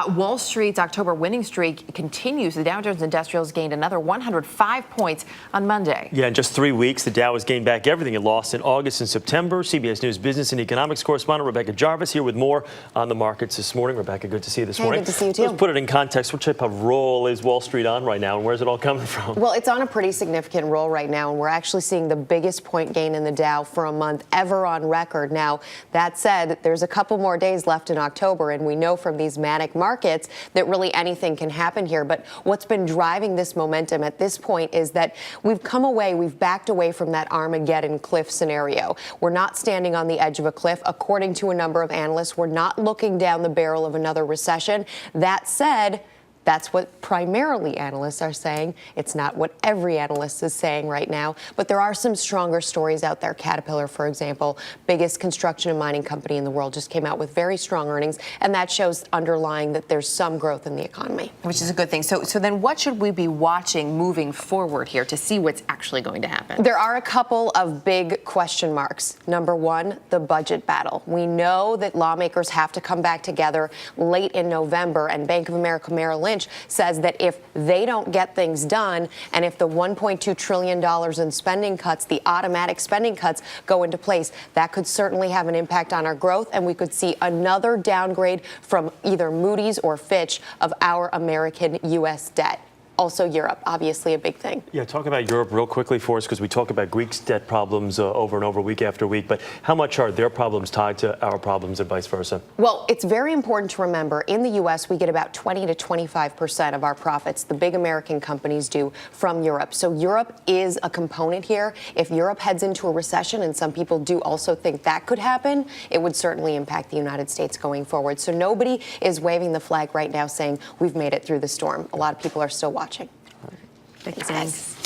Wall Street's October winning streak continues. The Dow Jones Industrials gained another 105 points on Monday. Yeah, in just 3 weeks, the Dow has gained back everything it lost in August and September. CBS News business and economics correspondent Rebecca Jarvis here with more on the markets this morning. Rebecca, good to see you this morning. Good to see you too. Let's put it in context. What type of roll is Wall Street on right now, and where's it all coming from? Well, it's on a pretty significant roll right now, and we're actually seeing the biggest point gain in the Dow for a month ever on record. Now, that said, there's a couple more days left in October, and we know from these manic markets that really anything can happen here. But what's been driving this momentum at this point is that we've backed away from that Armageddon cliff scenario. We're not standing on the edge of a cliff. According to a number of analysts, we're not looking down the barrel of another recession. That said, that's what primarily analysts are saying. It's not what every analyst is saying right now, but there are some stronger stories out there. Caterpillar, for example, biggest construction and mining company in the world, just came out with very strong earnings, and that shows underlying that there's some growth in the economy. Which is a good thing. So then what should we be watching moving forward here to see what's actually going to happen? There are a couple of big question marks. Number one, the budget battle. We know that lawmakers have to come back together late in November, and Bank of America Merrill Lynch says that if they don't get things done, and if the $1.2 trillion in spending cuts, the automatic spending cuts, go into place, that could certainly have an impact on our growth, and we could see another downgrade from either Moody's or Fitch of our American U.S. debt. Also Europe, obviously a big thing. Yeah, talk about Europe real quickly for us, because we talk about Greece's debt problems over and over, week after week. But how much are their problems tied to our problems and vice versa? Well, it's very important to remember, in the U.S., we get about 20 to 25% of our profits, the big American companies do, from Europe. So Europe is a component here. If Europe heads into a recession, and some people do also think that could happen, it would certainly impact the United States going forward. So nobody is waving the flag right now saying we've made it through the storm. A lot of people are still watching. Thanks.